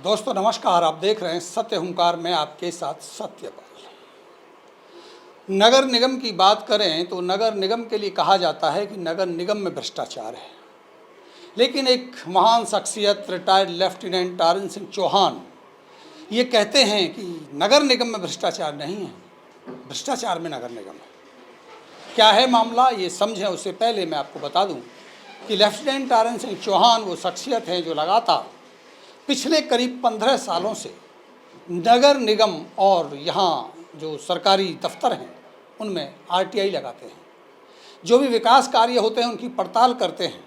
दोस्तों नमस्कार। आप देख रहे हैं सत्य हुंकार में आपके साथ सत्यपाल। नगर निगम की बात करें तो नगर निगम के लिए कहा जाता है कि नगर निगम में भ्रष्टाचार है, लेकिन एक महान शख्सियत retired lieutenant R N Singh Chauhan ये कहते हैं कि नगर निगम में भ्रष्टाचार नहीं है, भ्रष्टाचार में नगर निगम है। क्या है मामला, ये समझें। उससे पहले मैं आपको बता दूं कि लेफ्टिनेंट आरएन सिंह चौहान वो शख्सियत हैं जो लगातार पिछले करीब 15 सालों से नगर निगम और यहाँ जो सरकारी दफ्तर हैं उनमें आरटीआई लगाते हैं। जो भी विकास कार्य होते हैं उनकी पड़ताल करते हैं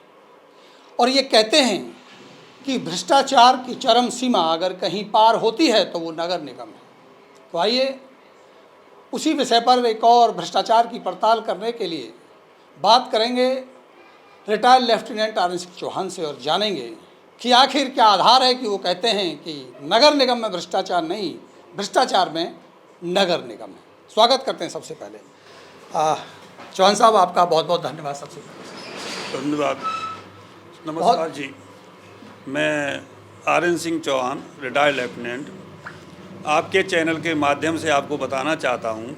और ये कहते हैं कि भ्रष्टाचार की चरम सीमा अगर कहीं पार होती है तो वो नगर निगम है। तो आइए उसी विषय पर एक और भ्रष्टाचार की पड़ताल करने के लिए बात करेंगे retired lieutenant R N Singh Chauhan से और जानेंगे कि आखिर क्या आधार है कि वो कहते हैं कि नगर निगम में भ्रष्टाचार नहीं, भ्रष्टाचार में नगर निगम है। स्वागत करते हैं सबसे पहले चौहान साहब, आपका बहुत बहुत धन्यवाद। सबसे पहले धन्यवाद। नमस्कार जी, मैं R N Singh Chauhan retired lieutenant आपके चैनल के माध्यम से आपको बताना चाहता हूं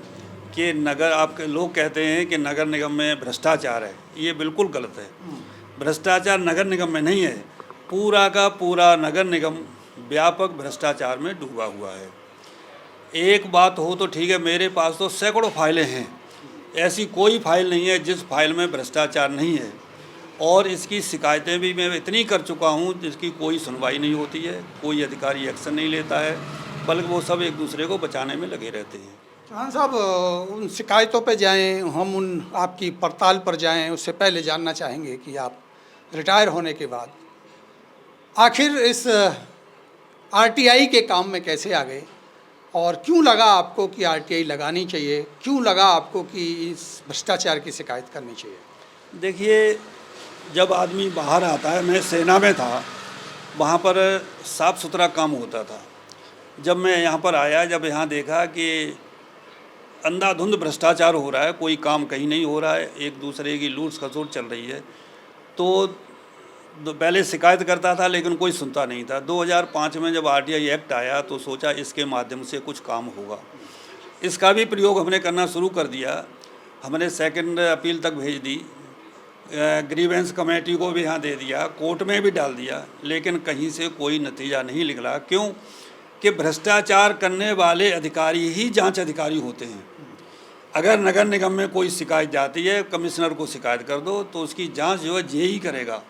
कि आपके लोग कहते हैं कि नगर निगम में भ्रष्टाचार है। ये बिल्कुल गलत है। भ्रष्टाचार नगर निगम में नहीं है, पूरा का पूरा नगर निगम व्यापक भ्रष्टाचार में डूबा हुआ है। एक बात हो तो ठीक है, मेरे पास तो सैकड़ों फाइलें हैं, ऐसी कोई फाइल नहीं है जिस फाइल में भ्रष्टाचार नहीं है। और इसकी शिकायतें भी मैं इतनी कर चुका हूं जिसकी कोई सुनवाई नहीं होती है, कोई अधिकारी एक्शन नहीं लेता है, बल्कि वो सब एक दूसरे को बचाने में लगे रहते हैं। चौहान साहब, उन शिकायतों पे जाएं, हम उन आपकी पड़ताल पर जाएं, उससे पहले जानना चाहेंगे कि आप रिटायर होने के बाद आखिर इस आरटीआई के काम में कैसे आ गए और क्यों लगा आपको कि आरटीआई लगानी चाहिए, क्यों लगा आपको कि इस भ्रष्टाचार की शिकायत करनी चाहिए? देखिए, जब आदमी बाहर आता है, मैं सेना में था, वहाँ पर साफ़ सुथरा काम होता था। जब मैं यहाँ पर आया, जब यहाँ देखा कि अंधाधुंध भ्रष्टाचार हो रहा है, कोई काम कहीं नहीं हो रहा है, एक दूसरे की लूट खसोट चल रही है, तो पहले शिकायत करता था लेकिन कोई सुनता नहीं था। 2005 में जब आरटीआई एक्ट आया तो सोचा इसके माध्यम से कुछ काम होगा। इसका भी प्रयोग हमने करना शुरू कर दिया। हमने सेकंड अपील तक भेज दी, ग्रीवेंस कमेटी को भी यहाँ दे दिया, कोर्ट में भी डाल दिया, लेकिन कहीं से कोई नतीजा नहीं निकला। क्यों? कि भ्रष्टाचार करने वाले अधिकारी ही जांच अधिकारी होते हैं। अगर नगर निगम में कोई शिकायत जाती है, कमिश्नर को शिकायत कर दो तो उसकी जांच जो है जेई करेगा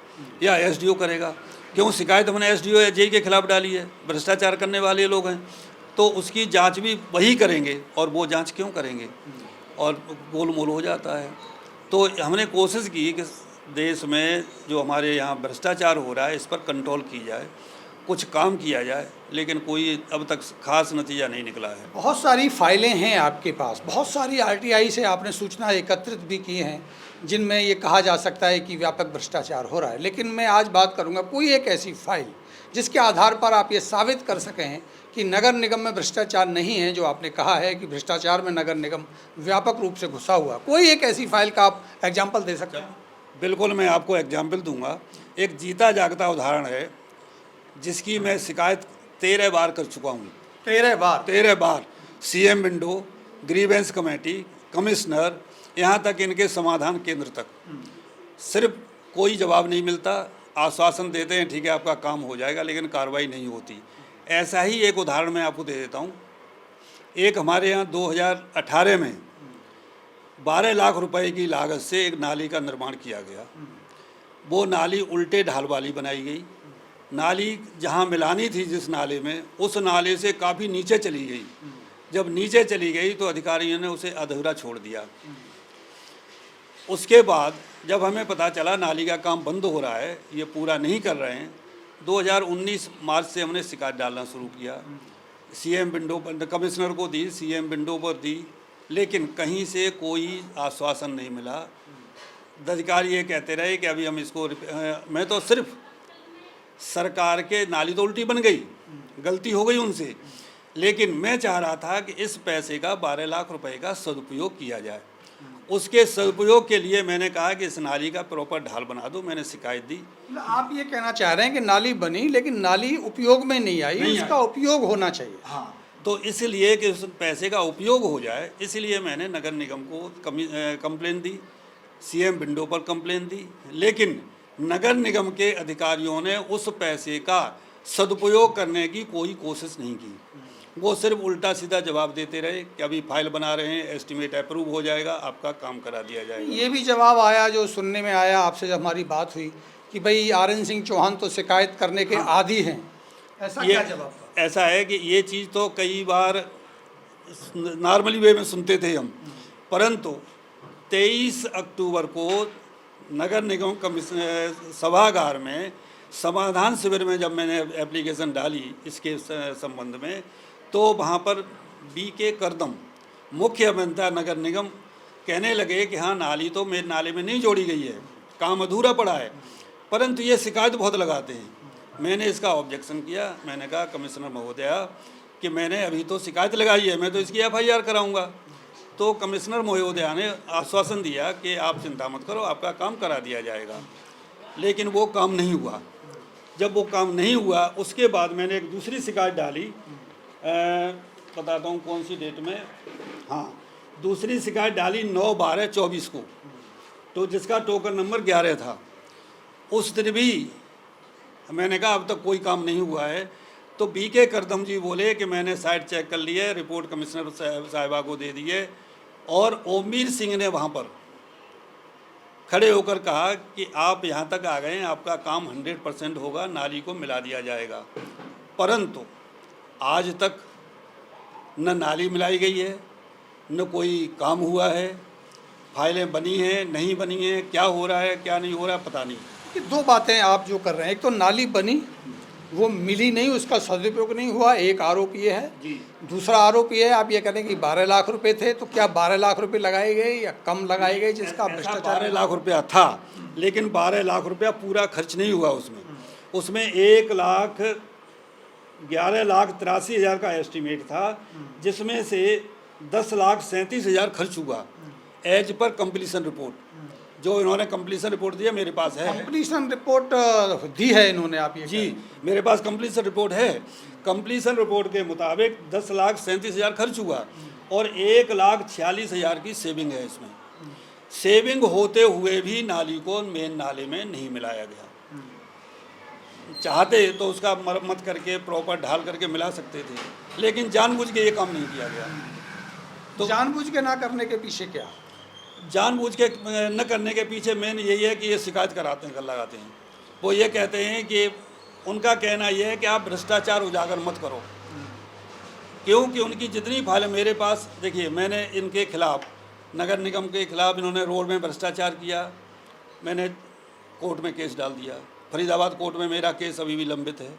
या एसडीओ करेगा। क्यों? शिकायत हमने एसडीओ या जेई के खिलाफ डाली है, भ्रष्टाचार करने वाले लोग हैं, तो उसकी जांच भी वही करेंगे। और वो जांच क्यों करेंगे? और गोलमोल हो जाता है। तो हमने कोशिश की कि देश में जो हमारे यहाँ भ्रष्टाचार हो रहा है इस पर कंट्रोल की जाए, कुछ काम किया जाए, लेकिन कोई अब तक खास नतीजा नहीं निकला है। बहुत सारी फाइलें हैं आपके पास, बहुत सारी आरटीआई से आपने सूचना एकत्रित भी की हैं जिनमें ये कहा जा सकता है कि व्यापक भ्रष्टाचार हो रहा है, लेकिन मैं आज बात करूंगा कोई एक ऐसी फाइल जिसके आधार पर आप ये साबित कर सकें कि नगर निगम में भ्रष्टाचार नहीं है, जो आपने कहा है कि भ्रष्टाचार में नगर निगम व्यापक रूप से घुसा हुआ। कोई एक ऐसी फाइल का आप एग्जाम्पल दे सकते हैं? बिल्कुल, मैं आपको एग्जाम्पल दूंगा। एक जीता जागता उदाहरण है जिसकी मैं शिकायत 13 बार कर चुका हूँ। 13 बार CM window, grievance committee, commissioner, यहाँ तक इनके समाधान केंद्र तक, सिर्फ कोई जवाब नहीं मिलता। आश्वासन देते हैं ठीक है आपका काम हो जाएगा, लेकिन कार्रवाई नहीं होती। ऐसा ही एक उदाहरण मैं आपको दे देता हूँ। एक हमारे यहाँ 2018 में 12 लाख रुपए की लागत से एक नाली का निर्माण किया गया। वो नाली उल्टे ढाल वाली बनाई गई। नाली जहाँ मिलानी थी जिस नाले में, उस नाले से काफ़ी नीचे चली गई। जब नीचे चली गई तो अधिकारियों ने उसे अधूरा छोड़ दिया। उसके बाद जब हमें पता चला नाली का काम बंद हो रहा है, ये पूरा नहीं कर रहे हैं, 2019 मार्च से हमने शिकायत डालना शुरू किया। सीएम विंडो पर कमिश्नर को दी, सीएम विंडो पर दी, लेकिन कहीं से कोई आश्वासन नहीं मिला। अधिकारी ये कहते रहे कि अभी हम इसको मैं तो सिर्फ सरकार के नाली तो उल्टी बन गई, गलती हो गई उनसे, लेकिन मैं चाह रहा था कि इस पैसे का 12 लाख रुपए का सदुपयोग किया जाए। उसके सदुपयोग के लिए मैंने कहा कि इस नाली का प्रॉपर ढाल बना दो। मैंने शिकायत दी। मतलब आप ये कहना चाह रहे हैं कि नाली बनी लेकिन नाली उपयोग में नहीं आई, नहीं उसका उपयोग होना चाहिए। हाँ, तो इसलिए कि उस पैसे का उपयोग हो जाए, इसलिए मैंने नगर निगम को कंप्लेन दी, सीएम विंडो पर कंप्लेन दी, लेकिन नगर निगम के अधिकारियों ने उस पैसे का सदुपयोग करने की कोई कोशिश नहीं की। वो सिर्फ उल्टा सीधा जवाब देते रहे कि अभी फाइल बना रहे हैं, एस्टीमेट अप्रूव हो जाएगा, आपका काम करा दिया जाएगा। ये भी जवाब आया जो सुनने में आया आपसे जब हमारी बात हुई कि भाई आरएन सिंह चौहान तो शिकायत करने के आदी हैं, ऐसा क्या जवाब था? ऐसा है कि ये चीज़ तो कई बार नॉर्मली वे में सुनते थे हम, परंतु 23 अक्टूबर को नगर निगम सभागार में समाधान शिविर में जब मैंने एप्लीकेशन डाली इसके संबंध में, तो वहाँ पर बीके करदम मुख्य अभियंता नगर निगम कहने लगे कि हाँ, नाली तो मेरे नाले में नहीं जोड़ी गई है, काम अधूरा पड़ा है, परंतु ये शिकायत बहुत लगाते हैं। मैंने इसका ऑब्जेक्शन किया। मैंने कहा कमिश्नर महोदया कि मैंने अभी तो शिकायत लगाई है, मैं तो इसकी एफआईआर कराऊंगा। तो कमिश्नर महोदया ने आश्वासन दिया कि आप चिंता मत करो, आपका काम करा दिया जाएगा, लेकिन वो काम नहीं हुआ। जब वो काम नहीं हुआ उसके बाद मैंने एक दूसरी शिकायत डाली, बताता हूँ कौन सी डेट में, हाँ, दूसरी शिकायत डाली 9/12/24 को, तो जिसका टोकन नंबर 11 था। उस दिन भी मैंने कहा अब तक कोई काम नहीं हुआ है। तो बीके करदम जी बोले कि मैंने साइट चेक कर ली है, रिपोर्ट कमिश्नर साहिबा को दे दी है, और ओमवीर सिंह ने वहाँ पर खड़े होकर कहा कि आप यहाँ तक आ गए हैं, आपका काम 100% होगा, नाली को मिला दिया जाएगा। परंतु आज तक न नाली मिलाई गई है, न कोई काम हुआ है, फाइलें बनी हैं नहीं बनी हैं, क्या हो रहा है क्या नहीं हो रहा है पता नहीं। कि दो बातें आप जो कर रहे हैं, एक तो नाली बनी वो मिली नहीं, उसका सदुपयोग नहीं हुआ, एक आरोप ये है जी। दूसरा आरोप ये है, आप ये कह रहे हैं कि 12 लाख रुपए थे, तो क्या 12 लाख रुपए लगाए गए या कम लगाए गए जिसका भ्रष्टाचार? 12 लाख रुपया था, लेकिन 12 लाख रुपया पूरा खर्च नहीं हुआ उसमें। उसमें 1,11,83,000 का एस्टीमेट था, जिसमें से 10,37,000 खर्च हुआ एज पर कंप्लीशन रिपोर्ट। जो इन्होंने कंप्लीशन रिपोर्ट दिया मेरे पास है। कंप्लीशन रिपोर्ट दी है इन्होंने, आप ये जी, मेरे पास कंप्लीशन रिपोर्ट है। कंप्लीशन रिपोर्ट के मुताबिक 10,37,000 खर्च हुआ और 1,46,000 की सेविंग है इसमें। सेविंग होते हुए भी नाली को मेन नाले में नहीं मिलाया गया। चाहते तो उसका मरम्मत करके प्रॉपर ढाल करके मिला सकते थे, लेकिन जानबूझ के ये काम नहीं किया गया। तो जानबूझ के ना करने के पीछे क्या? जानबूझ के न करने के पीछे मेन यही है कि ये शिकायत कराते हैं, लगाते हैं। वो ये कहते हैं कि उनका कहना यह है कि आप भ्रष्टाचार उजागर मत करो, क्योंकि उनकी जितनी फाइलें मेरे पास, देखिए मैंने इनके खिलाफ, नगर निगम के खिलाफ इन्होंने रोड में भ्रष्टाचार किया, मैंने कोर्ट में केस डाल दिया। फरीदाबाद कोर्ट में मेरा केस अभी भी लंबित है।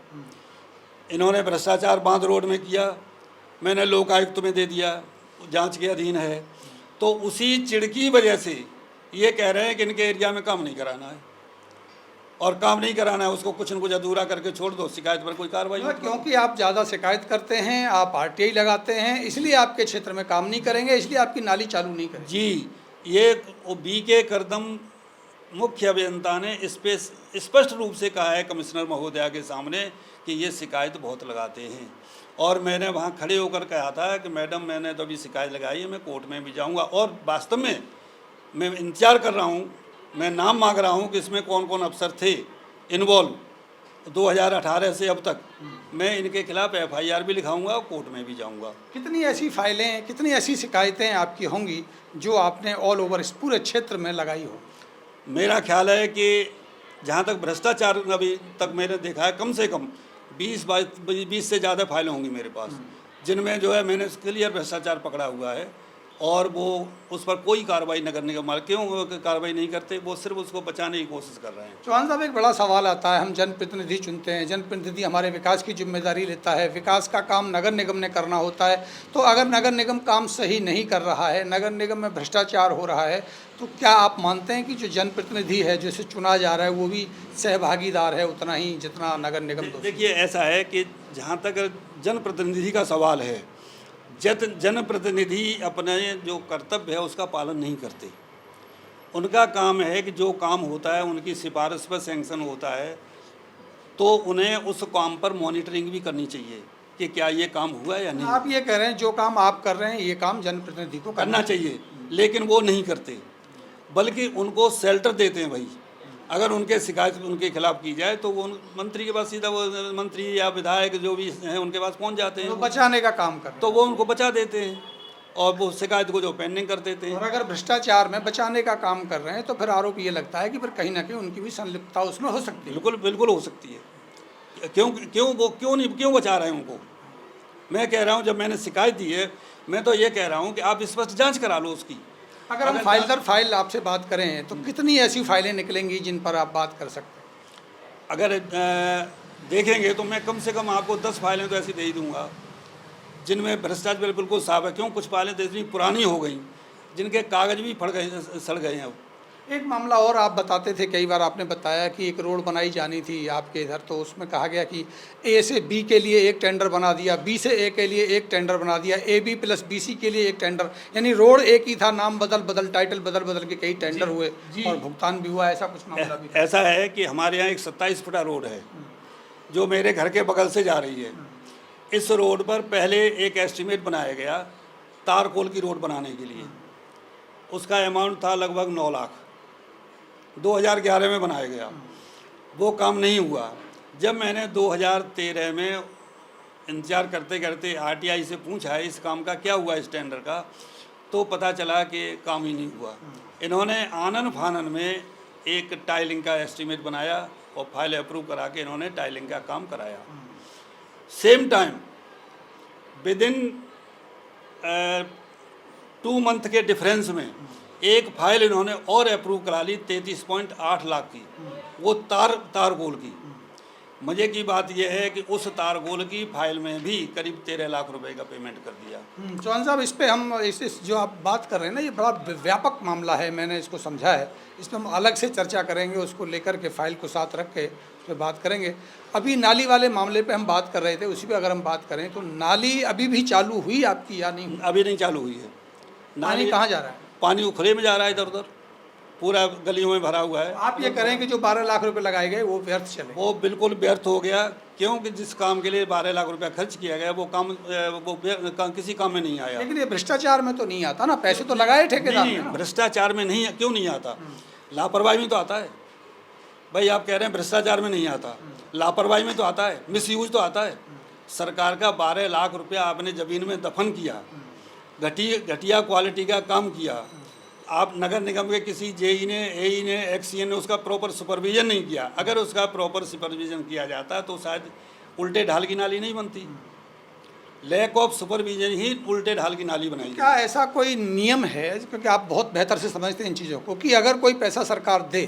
इन्होंने भ्रष्टाचार बांध रोड में किया, मैंने लोकायुक्त में दे दिया, जांच के अधीन है। तो उसी चिढ़ की वजह से ये कह रहे हैं कि इनके एरिया में काम नहीं कराना है, और काम नहीं कराना है उसको कुछ न कुछ अधूरा करके छोड़ दो, शिकायत पर कोई कार्रवाई मत करो। क्योंकि आप ज़्यादा शिकायत करते हैं, आप आरटीआई लगाते हैं, इसलिए आपके क्षेत्र में काम नहीं करेंगे, इसलिए आपकी नाली चालू नहीं करेंगे। जी, ये बीके करदम मुख्य अभियंता ने इस पे स्पष्ट रूप से कहा है कमिश्नर महोदया के सामने कि ये शिकायत बहुत लगाते हैं। और मैंने वहाँ खड़े होकर कहा था कि मैडम मैंने तो अभी शिकायत लगाई है, मैं कोर्ट में भी जाऊँगा, और वास्तव में मैं इंतजार कर रहा हूँ, मैं नाम मांग रहा हूँ कि इसमें कौन कौन अफसर थे इन्वॉल्व। 2018 से अब तक मैं इनके खिलाफ एफआईआर भी लिखाऊंगा और कोर्ट में भी जाऊंगा। कितनी ऐसी फाइलें, कितनी ऐसी शिकायतें आपकी होंगी जो आपने ऑल ओवर इस पूरे क्षेत्र में लगाई हो? मेरा ख्याल है कि जहाँ तक भ्रष्टाचार अभी तक मैंने देखा है, कम से कम 20 से ज़्यादा फाइलें होंगी मेरे पास, जिनमें जो है मैंने क्लियर भ्रष्टाचार पकड़ा हुआ है, और वो उस पर कोई कार्रवाई नगर निगम वाले क्यों कार्रवाई नहीं करते? वो सिर्फ उसको बचाने की कोशिश कर रहे हैं। चौहान साहब, एक बड़ा सवाल आता है, हम जनप्रतिनिधि चुनते हैं, जनप्रतिनिधि हमारे विकास की जिम्मेदारी लेता है, विकास का काम नगर निगम ने करना होता है। तो अगर नगर निगम काम सही नहीं कर रहा है, नगर निगम में भ्रष्टाचार हो रहा है, तो क्या आप मानते हैं कि जो जनप्रतिनिधि है, जिसे चुना जा रहा है, वो भी सहभागीदार है उतना ही जितना नगर निगम? देखिए, ऐसा है कि जहाँ तक जनप्रतिनिधि का सवाल है, जनप्रतिनिधि अपने जो कर्तव्य है उसका पालन नहीं करते। उनका काम है कि जो काम होता है उनकी सिफारिश पर सैंक्शन होता है, तो उन्हें उस काम पर मॉनिटरिंग भी करनी चाहिए कि क्या ये काम हुआ है या नहीं। आप ये कह रहे हैं जो काम आप कर रहे हैं ये काम जनप्रतिनिधि को करना चाहिए, लेकिन वो नहीं करते, बल्कि उनको शेल्टर देते हैं। भाई अगर उनके शिकायत उनके खिलाफ की जाए तो वो मंत्री के पास सीधा, वो मंत्री या विधायक जो भी हैं उनके पास पहुंच जाते हैं, तो बचाने का काम कर रहे हैं। तो वो उनको बचा देते हैं और वो शिकायत को जो पेंडिंग कर देते हैं। और अगर भ्रष्टाचार में बचाने का काम कर रहे हैं तो फिर आरोप ये लगता है कि फिर कहीं ना कहीं उनकी भी संलिप्तता उसमें हो सकती है। बिल्कुल बिल्कुल हो सकती है। क्यों बचा रहे हैं उनको? मैं कह रहा हूँ, जब मैंने शिकायत दी है, मैं तो ये कह रहा हूँ कि आप स्पष्ट जांच करा लो उसकी। अगर हम फाइल दर फाइल आपसे बात करें तो कितनी ऐसी फाइलें निकलेंगी जिन पर आप बात कर सकते हैं? अगर देखेंगे तो मैं कम से कम आपको 10 फाइलें तो ऐसी दे ही दूंगा जिनमें भ्रष्टाचार बिल्कुल साफ है। क्यों, कुछ फाइलें तो इतनी पुरानी हो गई जिनके कागज भी फट गए, सड़ गए हैं। अब एक मामला और आप बताते थे, कई बार आपने बताया कि एक रोड बनाई जानी थी आपके इधर, तो उसमें कहा गया कि ए से बी के लिए एक टेंडर बना दिया, बी से ए के लिए एक टेंडर बना दिया, A B plus B C के लिए एक टेंडर, यानी रोड एक ही था, नाम बदल टाइटल बदल के कई टेंडर हुए और भुगतान भी हुआ, ऐसा कुछ मामला भी? ऐसा है कि हमारे यहाँ एक 27 फुटा रोड है जो मेरे घर के बगल से जा रही है। इस रोड पर पहले एक एस्टीमेट बनाया गया तारकोल की रोड बनाने के लिए। उसका अमाउंट था लगभग 9 लाख, 2011 में बनाया गया। वो काम नहीं हुआ। जब मैंने 2013 में इंतजार करते करते आरटीआई से पूछा इस काम का क्या हुआ, इस टेंडर का, तो पता चला कि काम ही नहीं हुआ। इन्होंने आनन फानन में एक टाइलिंग का एस्टीमेट बनाया और फाइल अप्रूव करा के इन्होंने टाइलिंग का काम कराया। Same time with in 2 month के डिफरेंस में एक फाइल इन्होंने और अप्रूव करा ली 33.8 लाख की, वो तारगोल की। मजे की बात यह है कि उस तारगोल की फाइल में भी करीब 13 लाख रुपए का पेमेंट कर दिया। चौहान साहब, इस पे हम इस जो आप बात कर रहे हैं ना, ये बड़ा व्यापक मामला है, मैंने इसको समझा है। इस पर हम अलग से चर्चा करेंगे, उसको लेकर के फाइल को साथ रख के उस पर बात करेंगे। अभी नाली वाले मामले पे हम बात कर रहे थे, उसी पे अगर हम बात करें तो नाली अभी भी चालू हुई आपकी या नहीं हुई? अभी नहीं चालू हुई है। नाली कहाँ जा रहा है? पानी उखले में जा रहा है, इधर उधर पूरा गलियों में भरा हुआ है। आप ये करें कि जो 12 लाख रुपए लगाए गए वो व्यर्थ चले? वो बिल्कुल व्यर्थ हो गया, क्योंकि जिस काम के लिए 12 लाख रुपया खर्च किया गया वो काम किसी काम में नहीं आया। लेकिन ये भ्रष्टाचार में तो नहीं आता ना, पैसे तो लगाए ठेकेदार ने ना। भ्रष्टाचार में नहीं, क्यों नहीं आता? लापरवाही में तो आता है। भाई आप कह रहे हैं भ्रष्टाचार में नहीं आता, लापरवाही में तो आता है, मिसयूज तो आता है। सरकार का 12 लाख रुपया आपने ज़मीन में दफन किया, घटिया क्वालिटी का काम किया। आप नगर निगम के किसी जेई ने, एई ने, एक्सीएन ने उसका प्रॉपर सुपरविजन नहीं किया। अगर उसका प्रॉपर सुपरविजन किया जाता तो शायद उल्टे ढाल की नाली नहीं बनती। लैक ऑफ सुपरविजन ही उल्टे ढाल की नाली बनाई। क्या ऐसा कोई नियम है, क्योंकि आप बहुत बेहतर से समझते हैं इन चीज़ों को, कि अगर कोई पैसा सरकार दे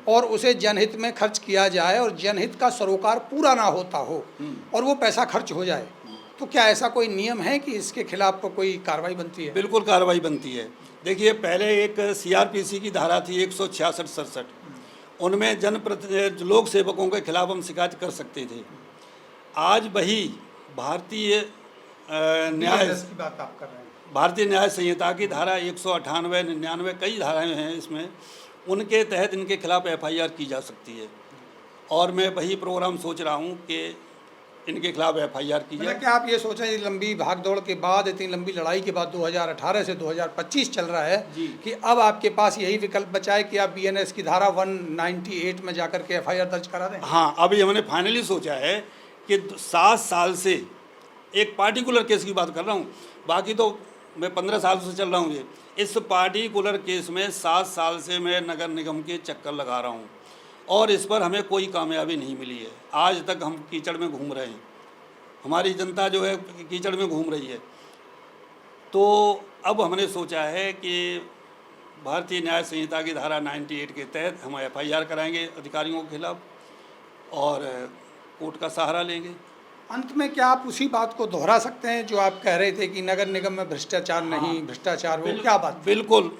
और उसे जनहित में खर्च किया जाए और जनहित का सरोकार पूरा ना होता हो और वो पैसा खर्च हो जाए, तो क्या ऐसा कोई नियम है कि इसके खिलाफ कोई कार्रवाई बनती है? बिल्कुल कार्रवाई बनती है। देखिए, पहले एक सीआरपीसी की धारा थी 166-67, उनमें जनप्रतिनिधि लोक सेवकों के खिलाफ हम शिकायत कर सकते थे। आज वही भारतीय न्याय की बात आप कर रहे हैं, भारतीय न्याय संहिता की धारा 198, 99 कई धाराएं हैं इसमें, उनके तहत इनके खिलाफ एफआईआर की जा सकती है। और मैं वही प्रोग्राम सोच रहा हूँ कि इनके खिलाफ एफआईआर की जाए। क्या आप ये सोचें, लंबी भागदौड़ के बाद, इतनी लंबी लड़ाई के बाद 2018 से 2025 चल रहा है कि अब आपके पास यही विकल्प बचा है कि आप बीएनएस की धारा 198 में जाकर के एफआईआर दर्ज करा दें? हाँ, अभी हमने फाइनली सोचा है कि 7 साल से, एक पार्टिकुलर केस की बात कर रहा हूँ, बाकी तो मैं 15 साल से चल रहा हूँ। ये इस पार्टिकुलर केस में 7 साल से मैं नगर निगम के चक्कर लगा रहा हूँ और इस पर हमें कोई कामयाबी नहीं मिली है। आज तक हम कीचड़ में घूम रहे हैं, हमारी जनता जो है कीचड़ में घूम रही है। तो अब हमने सोचा है कि भारतीय न्याय संहिता की धारा 98 के तहत हम एफआईआर कराएंगे अधिकारियों के खिलाफ और कोर्ट का सहारा लेंगे। अंत में क्या आप उसी बात को दोहरा सकते हैं जो आप कह रहे थे कि नगर निगम में भ्रष्टाचार नहीं, भ्रष्टाचार हो, क्या बात? बिल्कुल,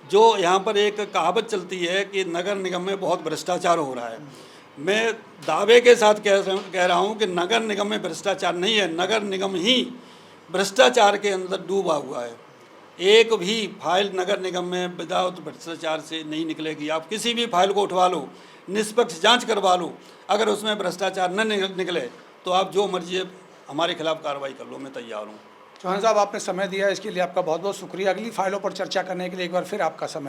जो यहाँ पर एक कहावत चलती है कि नगर निगम में बहुत भ्रष्टाचार हो रहा है, मैं दावे के साथ कह रहा हूँ कि नगर निगम में भ्रष्टाचार नहीं है। नगर निगम ही भ्रष्टाचार के अंदर डूबा हुआ है। एक भी फाइल नगर निगम में विदाउट भ्रष्टाचार से नहीं निकलेगी। आप किसी भी फाइल को उठवा लो, निष्पक्ष जांच करवा लो, अगर उसमें भ्रष्टाचार न निकले तो आप जो मर्जी हमारे खिलाफ कार्रवाई कर लो, मैं तैयार हूँ। चौहान साहब, आपने समय दिया, इसके लिए आपका बहुत बहुत शुक्रिया। अगली फाइलों पर चर्चा करने के लिए एक बार फिर आपका समय